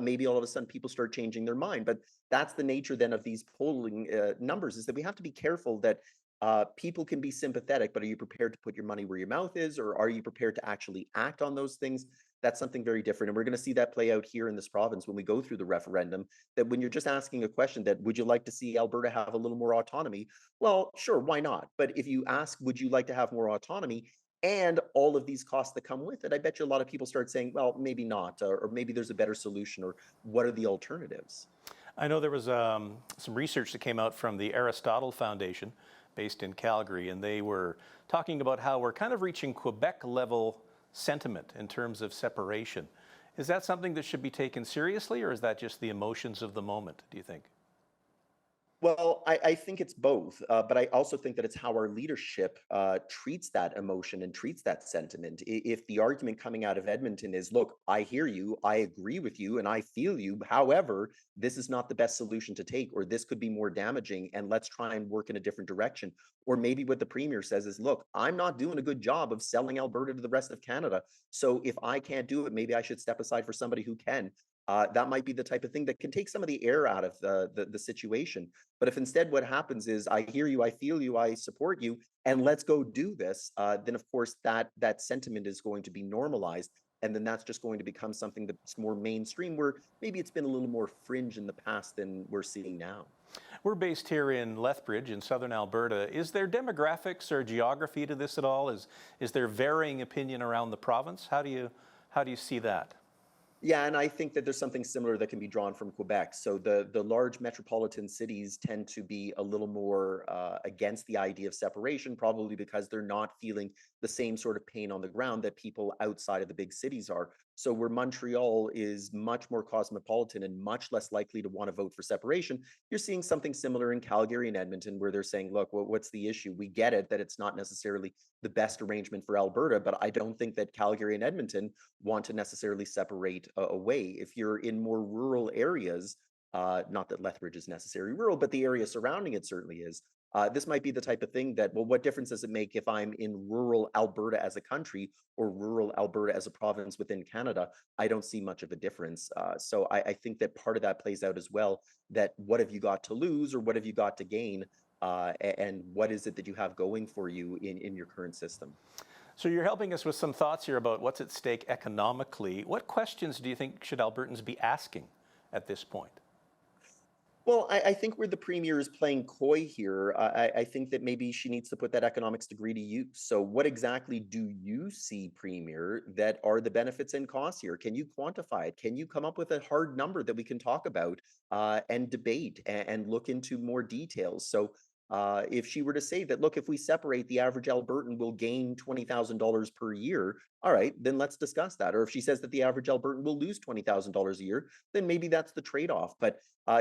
Maybe all of a sudden people start changing their mind. But that's the nature then of these polling numbers, is that we have to be careful that people can be sympathetic, but are you prepared to put your money where your mouth is, or are you prepared to actually act on those things? That's something very different. And we're going to see that play out here in this province when we go through the referendum, that when you're just asking a question that, would you like to see Alberta have a little more autonomy? Well, sure, why not? But if you ask, would you like to have more autonomy, and all of these costs that come with it, I bet you a lot of people start saying, well, maybe not, or maybe there's a better solution, or what are the alternatives? I know there was some research that came out from the Aristotle Foundation based in Calgary, and they were talking about how we're kind of reaching Quebec-level sentiment in terms of separation. Is that something that should be taken seriously, or is that just the emotions of the moment, do you think? Well, I think it's both, but I also think that it's how our leadership treats that emotion and treats that sentiment. If the argument coming out of Edmonton is, look, I hear you, I agree with you, and I feel you. However, this is not the best solution to take, or this could be more damaging, and let's try and work in a different direction. Or maybe what the Premier says is, look, I'm not doing a good job of selling Alberta to the rest of Canada. So if I can't do it, maybe I should step aside for somebody who can. That might be the type of thing that can take some of the air out of the situation. But if instead what happens is, I hear you, I feel you, I support you, and let's go do this, then of course that sentiment is going to be normalized. And then that's just going to become something that's more mainstream, where maybe it's been a little more fringe in the past than we're seeing now. We're based here in Lethbridge in southern Alberta. Is there demographics or geography to this at all? Is there varying opinion around the province? How do you see that? Yeah, and I think that there's something similar that can be drawn from Quebec. So the large metropolitan cities tend to be a little more against the idea of separation, probably because they're not feeling the same sort of pain on the ground that people outside of the big cities are. So where Montreal is much more cosmopolitan and much less likely to want to vote for separation, you're seeing something similar in Calgary and Edmonton, where they're saying, look, what's the issue? We get it that it's not necessarily the best arrangement for Alberta, but I don't think that Calgary and Edmonton want to necessarily separate away. If you're in more rural areas, not that Lethbridge is necessarily rural, but the area surrounding it certainly is. This might be the type of thing that, well, what difference does it make if I'm in rural Alberta as a country or rural Alberta as a province within Canada? I don't see much of a difference. So I think that part of that plays out as well, that what have you got to lose or what have you got to gain? And what is it that you have going for you in your current system? So you're helping us with some thoughts here about what's at stake economically. What questions do you think should Albertans be asking at this point? Well, I think where the Premier is playing coy here, I think that maybe she needs to put that economics degree to use. So what exactly do you see, Premier, that are the benefits and costs here? Can you quantify it? Can you come up with a hard number that we can talk about and debate and look into more details? So if she were to say that, look, if we separate, the average Albertan will gain $20,000 per year, all right, then let's discuss that. Or if she says that the average Albertan will lose $20,000 a year, then maybe that's the trade-off. But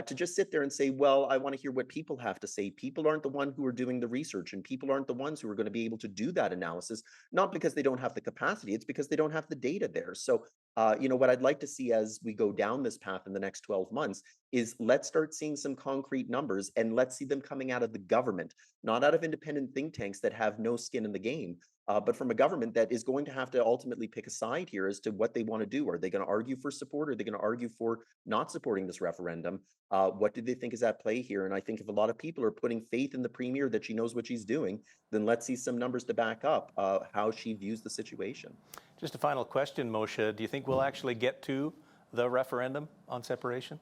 to just sit there and say, well, I want to hear what people have to say. People aren't the one who are doing the research, and people aren't the ones who are going to be able to do that analysis, not because they don't have the capacity, it's because they don't have the data there. So, what I'd like to see as we go down this path in the next 12 months is, let's start seeing some concrete numbers, and let's see them coming out of the government, not out of independent think tanks that have no skin in the game. But from a government that is going to have to ultimately pick a side here as to what they want to do. Are they going to argue for support? Are they going to argue for not supporting this referendum? What do they think is at play here? And I think if a lot of people are putting faith in the Premier that she knows what she's doing, then let's see some numbers to back up how she views the situation. Just a final question, Moshe. Do you think we'll actually get to the referendum on separation?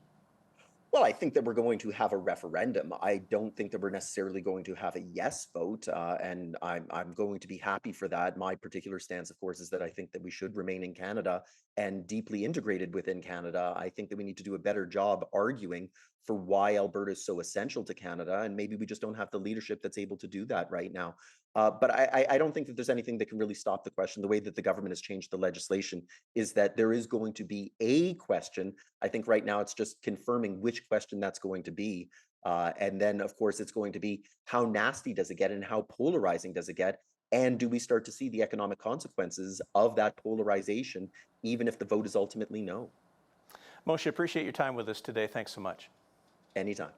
Well, I think that we're going to have a referendum. I don't think that we're necessarily going to have a yes vote, and I'm going to be happy for that. My particular stance, of course, is that I think that we should remain in Canada and deeply integrated within Canada. I think that we need to do a better job arguing for why Alberta is so essential to Canada, and maybe we just don't have the leadership that's able to do that right now. But I don't think that there's anything that can really stop the question. The way that the government has changed the legislation is that there is going to be a question. I think right now it's just confirming which question that's going to be. And then, of course, it's going to be, how nasty does it get and how polarizing does it get? And do we start to see the economic consequences of that polarization, even if the vote is ultimately no? Moshe, appreciate your time with us today. Thanks so much. Anytime.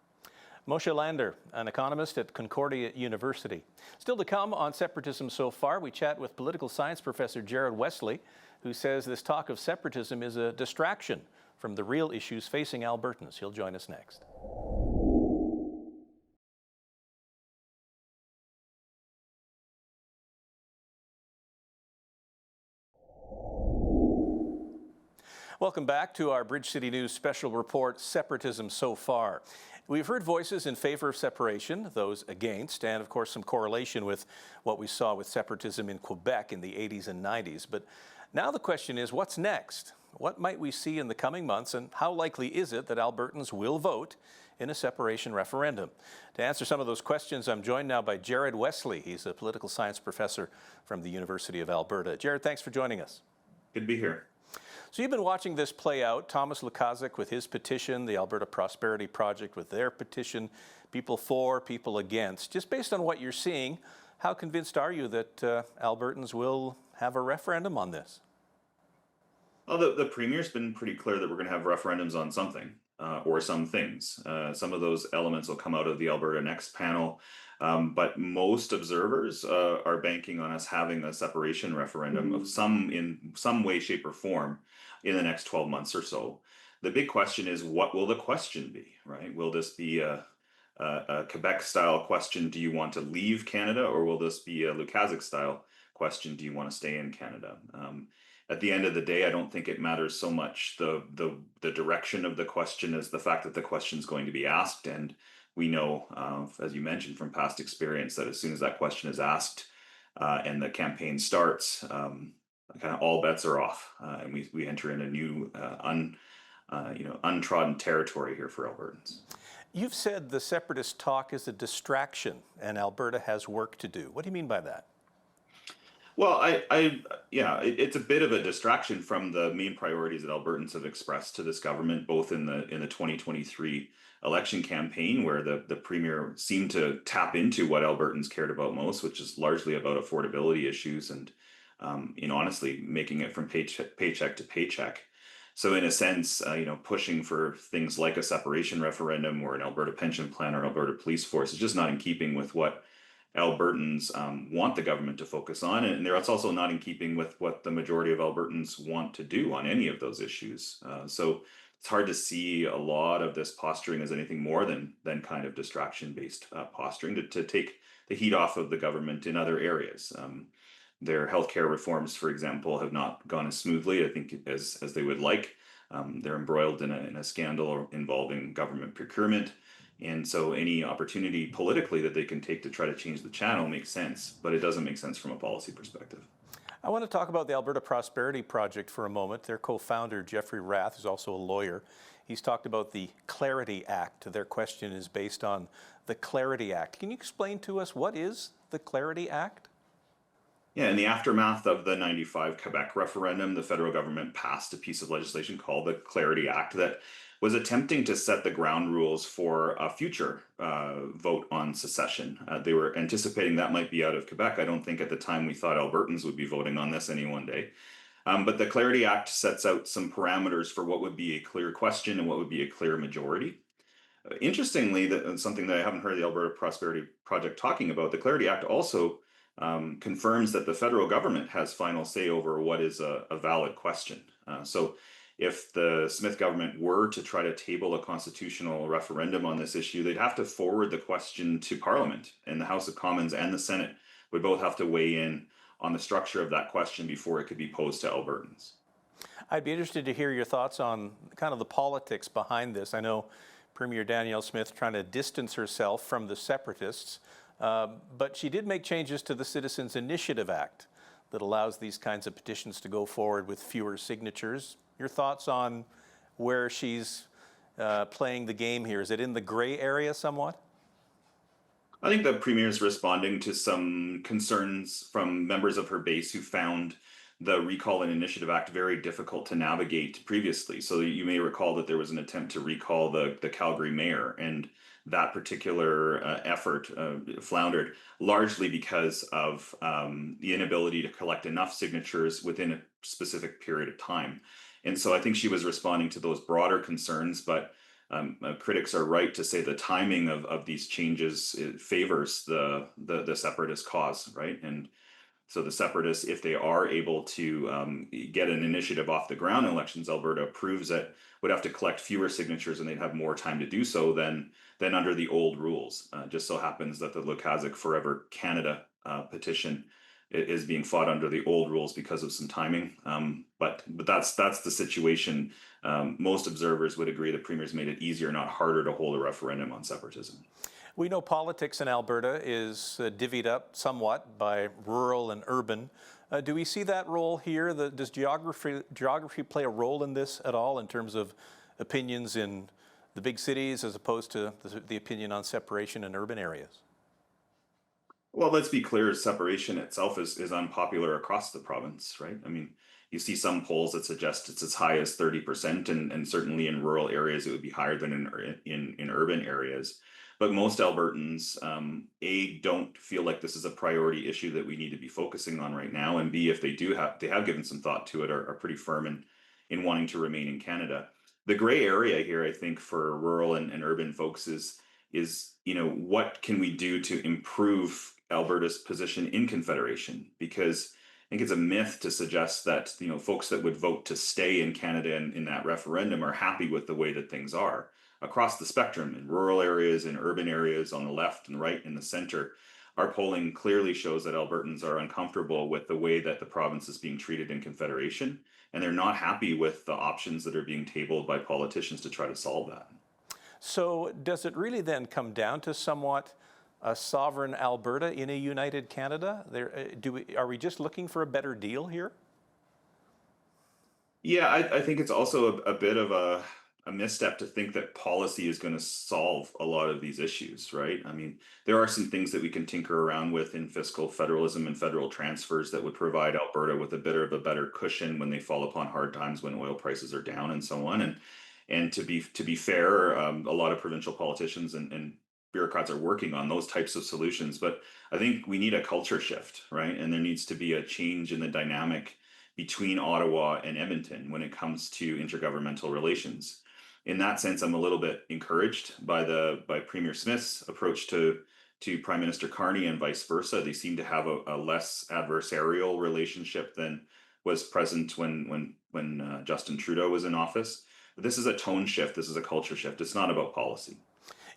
Moshe Lander, an economist at Concordia University. Still to come on separatism so far, we chat with political science professor Jared Wesley, who says this talk of separatism is a distraction from the real issues facing Albertans. He'll join us next. Welcome back to our Bridge City News special report, Separatism So Far. We've heard voices in favor of separation, those against, and of course some correlation with what we saw with separatism in Quebec in the 80s and 90s. But now the question is, what's next? What might we see in the coming months, and how likely is it that Albertans will vote in a separation referendum? To answer some of those questions, I'm joined now by Jared Wesley. He's a political science professor from the University of Alberta. Jared, thanks for joining us. Good to be here. So you've been watching this play out. Thomas Lukaszuk with his petition, the Alberta Prosperity Project with their petition, people for, people against. Just based on what you're seeing, how convinced are you that Albertans will have a referendum on this? Well, the Premier's been pretty clear that we're going to have referendums on something or some things. Some of those elements will come out of the Alberta Next panel, but most observers are banking on us having a separation referendum of in some way, shape, or form in the next 12 months or so. The big question is, what will the question be, right? Will this be a Quebec-style question, do you want to leave Canada, or will this be a Lukaszuk-style question, do you want to stay in Canada? At the end of the day, I don't think it matters so much the direction of the question as the fact that the question is going to be asked. And we know, as you mentioned from past experience, that as soon as that question is asked and the campaign starts, kind of all bets are off, and we enter in a new untrodden territory here for Albertans. You've said the separatist talk is a distraction and Alberta has work to do. What do you mean by that? Well, it's a bit of a distraction from the main priorities that Albertans have expressed to this government, both in the 2023 election campaign, where the Premier seemed to tap into what Albertans cared about most, which is largely about affordability issues and, honestly, making it from paycheck to paycheck. So in a sense, pushing for things like a separation referendum or an Alberta pension plan or Alberta police force is just not in keeping with what Albertans want the government to focus on, and it's also not in keeping with what the majority of Albertans want to do on any of those issues. So it's hard to see a lot of this posturing as anything more than kind of distraction-based posturing to take the heat off of the government in other areas. Their healthcare reforms, for example, have not gone as smoothly, I think, as they would like. They're embroiled in a scandal involving government procurement. And so any opportunity politically that they can take to try to change the channel makes sense, but it doesn't make sense from a policy perspective. I want to talk about the Alberta Prosperity Project for a moment. Their co-founder, Jeffrey Rath, is also a lawyer. He's talked about the Clarity Act. Their question is based on the Clarity Act. Can you explain to us what is the Clarity Act? Yeah, in the aftermath of the 95 Quebec referendum, the federal government passed a piece of legislation called the Clarity Act that was attempting to set the ground rules for a future vote on secession. They were anticipating that might be out of Quebec. I don't think at the time we thought Albertans would be voting on this any one day. But the Clarity Act sets out some parameters for what would be a clear question and what would be a clear majority. Interestingly, something that I haven't heard the Alberta Prosperity Project talking about, the Clarity Act also confirms that the federal government has final say over what is a valid question. So if the Smith government were to try to table a constitutional referendum on this issue, they'd have to forward the question to Parliament, and the House of Commons and the Senate would both have to weigh in on the structure of that question before it could be posed to Albertans. I'd be interested to hear your thoughts on kind of the politics behind this. I know Premier Danielle Smith trying to distance herself from the separatists, but she did make changes to the Citizens Initiative Act that allows these kinds of petitions to go forward with fewer signatures. Your thoughts on where she's playing the game here? Is it in the gray area somewhat? I think the Premier is responding to some concerns from members of her base who found the Recall and Initiative Act very difficult to navigate previously. So you may recall that there was an attempt to recall the Calgary mayor, and that particular effort floundered largely because of the inability to collect enough signatures within a specific period of time. And so I think she was responding to those broader concerns, but critics are right to say the timing of these changes favors the separatist cause, right? And so the separatists, if they are able to get an initiative off the ground in Elections Alberta, proves that would have to collect fewer signatures and they'd have more time to do so than under the old rules. Just so happens that the Lukaszuk Forever Canada petition is being fought under the old rules because of some timing. But that's the situation. Most observers would agree the Premier's made it easier, not harder, to hold a referendum on separatism. We know politics in Alberta is divvied up somewhat by rural and urban. Do we see that role here? Does geography play a role in this at all in terms of opinions in the big cities as opposed to the opinion on separation in urban areas? Well, let's be clear, separation itself is unpopular across the province, right? I mean, You see some polls that suggest it's as high as 30%, and certainly in rural areas it would be higher than in urban areas. But most Albertans, A, don't feel like this is a priority issue that we need to be focusing on right now, and B, if they have given some thought to it, are pretty firm in wanting to remain in Canada. The gray area here, I think, for rural and urban folks is what can we do to improve Alberta's position in Confederation? Because I think it's a myth to suggest that folks that would vote to stay in Canada in that referendum are happy with the way that things are across the spectrum, in rural areas, in urban areas, on the left and right, in the center. Our polling clearly shows that Albertans are uncomfortable with the way that the province is being treated in Confederation, and they're not happy with the options that are being tabled by politicians to try to solve that. So does it really then come down to somewhat a sovereign Alberta in a united Canada? Are we just looking for a better deal here? Yeah, I think it's also a bit of a misstep to think that policy is going to solve a lot of these issues, right? I mean, there are some things that we can tinker around with in fiscal federalism and federal transfers that would provide Alberta with a bit of a better cushion when they fall upon hard times, when oil prices are down and so on. And to be fair, a lot of provincial politicians and bureaucrats are working on those types of solutions. But I think we need a culture shift, right? And there needs to be a change in the dynamic between Ottawa and Edmonton when it comes to intergovernmental relations. In that sense, I'm a little bit encouraged by Premier Smith's approach to Prime Minister Carney and vice versa. They seem to have a less adversarial relationship than was present when Justin Trudeau was in office. But this is a tone shift. This is a culture shift. It's not about policy.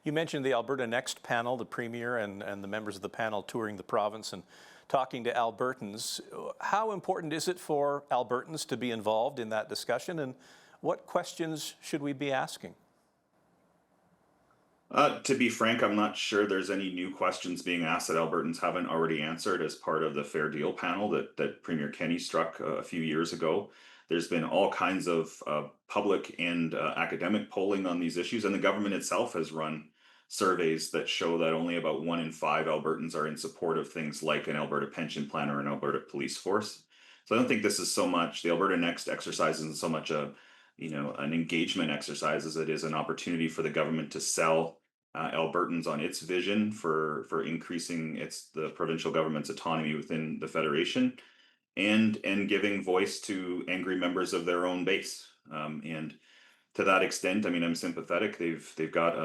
You mentioned the Alberta Next panel, the Premier and the members of the panel touring the province and talking to Albertans. How important is it for Albertans to be involved in that discussion, and what questions should we be asking? To be frank, I'm not sure there's any new questions being asked that Albertans haven't already answered as part of the Fair Deal panel that Premier Kenney struck a few years ago. There's been all kinds of public and academic polling on these issues, and the government itself has run surveys that show that only about 1 in 5 Albertans are in support of things like an Alberta pension plan or an Alberta police force. So I don't think this is so much, the Alberta Next exercise isn't so much an engagement exercise as it is an opportunity for the government to sell Albertans on its vision for increasing the provincial government's autonomy within the federation, and giving voice to angry members of their own base. And to that extent, I mean, I'm sympathetic. They've got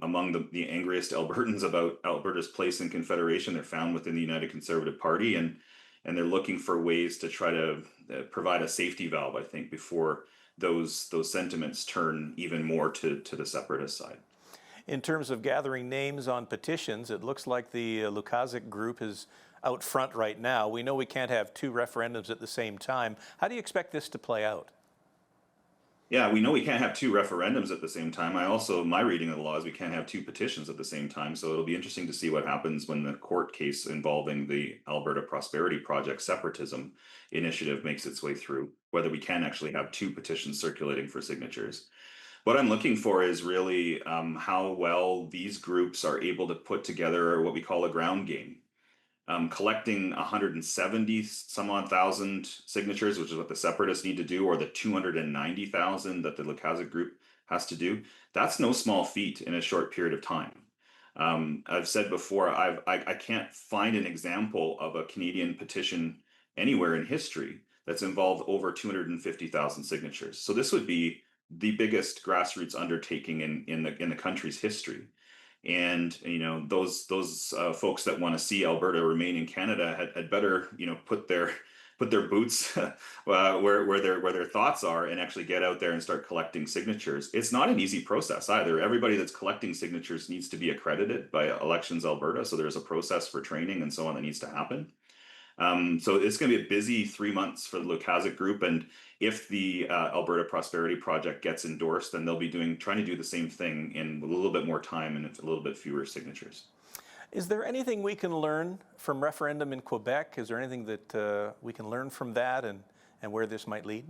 among the angriest Albertans about Alberta's place in Confederation. They're found within the United Conservative Party, and they're looking for ways to try to provide a safety valve, I think, before those sentiments turn even more to the separatist side. In terms of gathering names on petitions, it looks like the Lukaszuk group is out front right now. We know we can't have 2 referendums at the same time. How do you expect this to play out? Yeah, we know we can't have 2 referendums at the same time. My reading of the law is we can't have 2 petitions at the same time. So it'll be interesting to see what happens when the court case involving the Alberta Prosperity Project Separatism initiative makes its way through, whether we can actually have 2 petitions circulating for signatures. What I'm looking for is really how well these groups are able to put together what we call a ground game. Collecting 170 some odd thousand signatures, which is what the separatists need to do, or the 290,000 that the Lukaszuk group has to do, that's no small feat in a short period of time. I've said before, I can't find an example of a Canadian petition anywhere in history that's involved over 250,000 signatures. So this would be the biggest grassroots undertaking in the country's history. And those folks that want to see Alberta remain in Canada had better put their boots where their thoughts are and actually get out there and start collecting signatures. It's not an easy process either. Everybody that's collecting signatures needs to be accredited by Elections Alberta, so there's a process for training and so on that needs to happen. So it's going to be a busy 3 months for the Lukaszuk group, and if the Alberta Prosperity Project gets endorsed, then they'll be trying to do the same thing in a little bit more time and a little bit fewer signatures. Is there anything we can learn from referendum in Quebec? Is there anything that we can learn from that and where this might lead?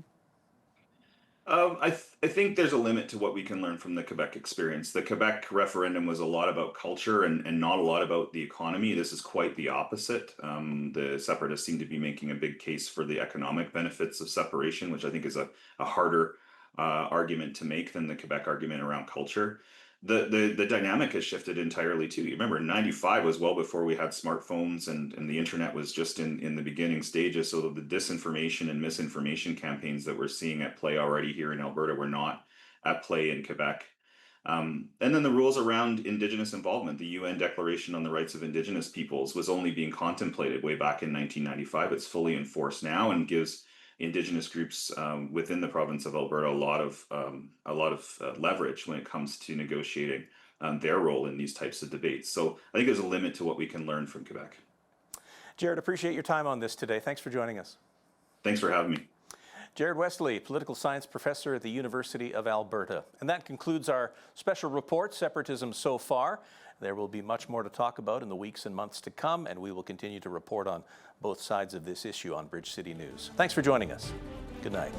I think there's a limit to what we can learn from the Quebec experience. The Quebec referendum was a lot about culture and not a lot about the economy. This is quite the opposite. The separatists seem to be making a big case for the economic benefits of separation, which I think is a harder argument to make than the Quebec argument around culture. The dynamic has shifted entirely too. You remember, 95 was well before we had smartphones and the internet was just in the beginning stages. So the disinformation and misinformation campaigns that we're seeing at play already here in Alberta were not at play in Quebec. And then the rules around Indigenous involvement, the UN Declaration on the Rights of Indigenous Peoples was only being contemplated way back in 1995. It's fully enforced now and gives Indigenous groups within the province of Alberta a lot of leverage when it comes to negotiating their role in these types of debates. So I think there's a limit to what we can learn from Quebec. Jared, appreciate your time on this today. Thanks for joining us. Thanks for having me. Jared Wesley, political science professor at the University of Alberta. And that concludes our special report, Separatism So Far. There will be much more to talk about in the weeks and months to come, and we will continue to report on both sides of this issue on Bridge City News. Thanks for joining us. Good night.